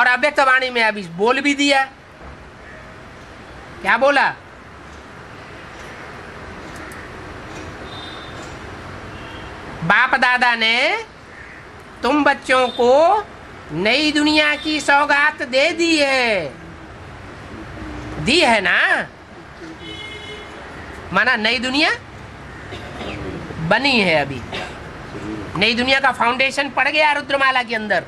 और अव्यक्त वाणी में अभी बोल भी दिया। क्या बोला? बाप दादा ने तुम बच्चों को नई दुनिया की सौगात दे दी है ना। माना नई दुनिया बनी है, अभी नई दुनिया का फाउंडेशन पड़ गया रुद्रमाला के अंदर।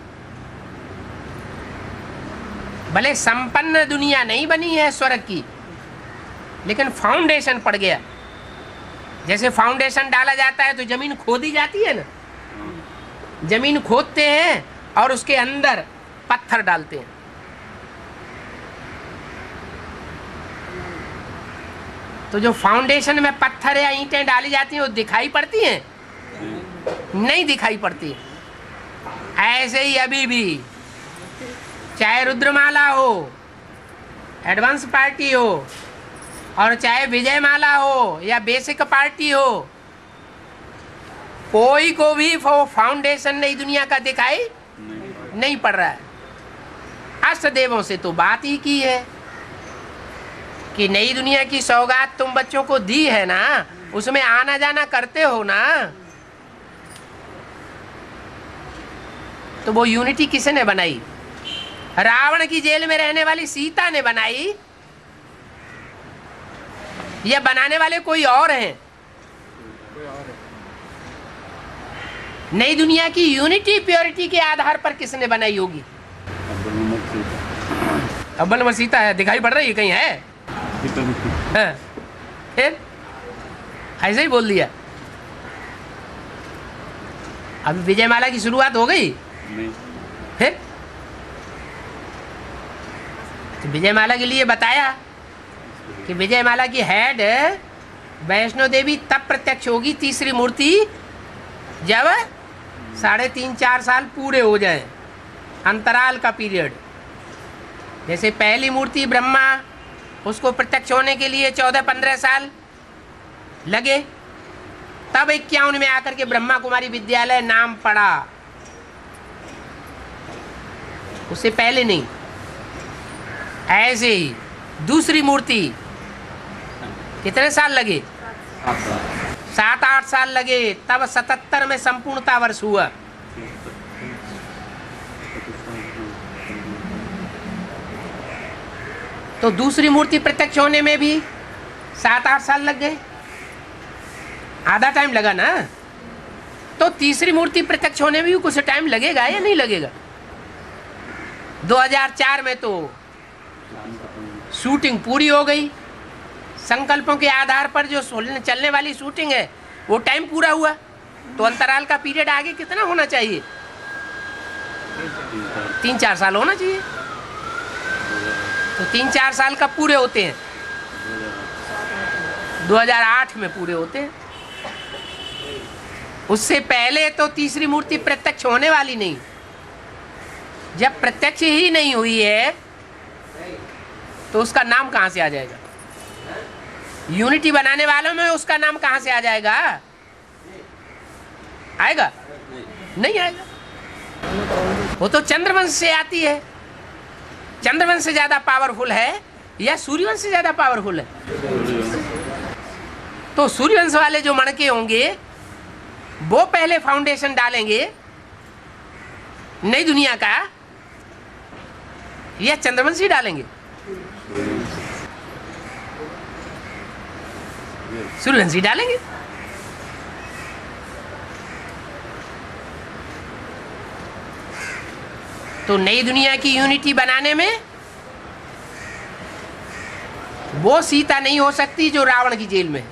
भले संपन्न दुनिया नहीं बनी है स्वर्ग की, लेकिन फाउंडेशन पड़ गया। जैसे फाउंडेशन डाला जाता है तो जमीन खोदी जाती है ना, जमीन खोदते हैं और उसके अंदर पत्थर डालते हैं। तो जो फाउंडेशन में पत्थर या ईंटें डाली जाती हैं वो दिखाई पड़ती हैं? नहीं दिखाई पड़ती। ऐसे ही अभी भी चाहे रुद्रमाला हो, एडवांस पार्टी हो, और चाहे विजय माला हो या बेसिक पार्टी हो, कोई को भी फाउंडेशन नई दुनिया का दिखाई नहीं पड़ रहा है। अष्ट देवों से तो बात ही की है कि नई दुनिया की सौगात तुम बच्चों को दी है ना, उसमें आना जाना करते हो ना। तो वो यूनिटी किसने बनाई? रावण की जेल में रहने वाली सीता ने बनाई, या बनाने वाले कोई और हैं? नई दुनिया की यूनिटी प्योरिटी के आधार पर किसने बनाई होगी? अव्वल नंबर सीता है। दिखाई पड़ रही है कहीं? है हाँ। फिर ऐसे ही बोल दिया। अभी विजयमाला की शुरुआत हो गई। फिर तो विजयमाला के लिए बताया कि विजयमाला की हेड वैष्णो देवी तब प्रत्यक्ष होगी, तीसरी मूर्ति, जब 3.5-4 साल पूरे हो जाए, अंतराल का पीरियड। जैसे पहली मूर्ति ब्रह्मा, उसको प्रत्यक्ष होने के लिए 14-15 साल लगे, तब 51 में आकर के ब्रह्मा कुमारी विद्यालय नाम पड़ा, उससे पहले नहीं। ऐसे ही दूसरी मूर्ति कितने साल लगे? 7-8 साल लगे, तब 77 में संपूर्णता वर्ष हुआ। तो दूसरी मूर्ति प्रत्यक्ष होने में भी 7-8 साल लग गए, आधा टाइम लगा ना। तो तीसरी मूर्ति प्रत्यक्ष होने में भी कुछ टाइम लगेगा या नहीं लगेगा? 2004 में तो शूटिंग पूरी हो गई, संकल्पों के आधार पर जो चलने वाली शूटिंग है वो टाइम पूरा हुआ। तो अंतराल का पीरियड आगे कितना होना चाहिए? 3-4 साल होना चाहिए। तो 3-4 साल कब पूरे होते हैं? 2008 में पूरे होते हैं। उससे पहले तो तीसरी मूर्ति प्रत्यक्ष होने वाली नहीं। जब प्रत्यक्ष ही नहीं हुई है तो उसका नाम कहां से आ जाएगा? यूनिटी बनाने वालों में उसका नाम कहां से आ जाएगा? आएगा? नहीं आएगा। वो तो चंद्रवंश से आती है। चंद्रवंश से ज्यादा पावरफुल है या सूर्यवंश से ज्यादा पावरफुल है? तो सूर्यवंश वाले जो मणके होंगे वो पहले फाउंडेशन डालेंगे नई दुनिया का, या चंद्रवंशी डालेंगे? सूर्यवंशी डालेंगे। तो नई दुनिया की यूनिटी बनाने में वो सीता नहीं हो सकती जो रावण की जेल में है।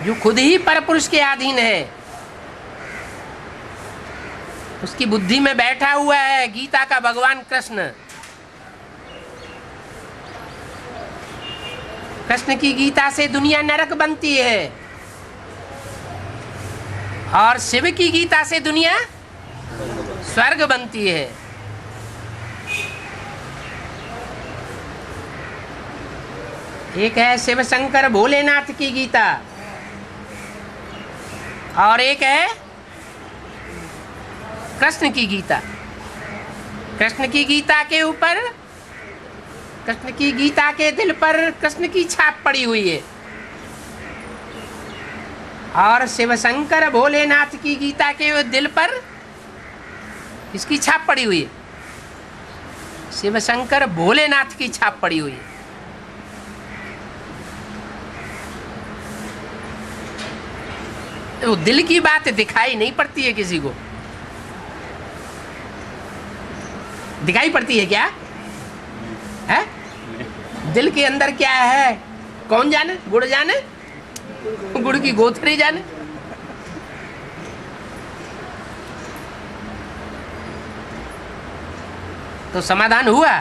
जो खुद ही परपुरुष के अधीन है, उसकी बुद्धि में बैठा हुआ है गीता का भगवान कृष्ण। कृष्ण की गीता से दुनिया नरक बनती है और शिव की गीता से दुनिया स्वर्ग बनती है। एक है शिव शंकर भोलेनाथ की गीता और एक है कृष्ण की गीता। कृष्ण की गीता के ऊपर, कृष्ण की गीता के दिल पर कृष्ण की छाप पड़ी हुई है। और शिव शंकर भोलेनाथ की गीता के दिल पर किसकी छाप पड़ी हुई है? शिव शंकर भोलेनाथ की छाप पड़ी हुई है। तो दिल की बात दिखाई नहीं पड़ती है किसी को? दिखाई पड़ती है क्या है? दिल के अंदर क्या है कौन जाने? गुड़ जाने, गुड़ की गोथरी जाने। तो समाधान हुआ।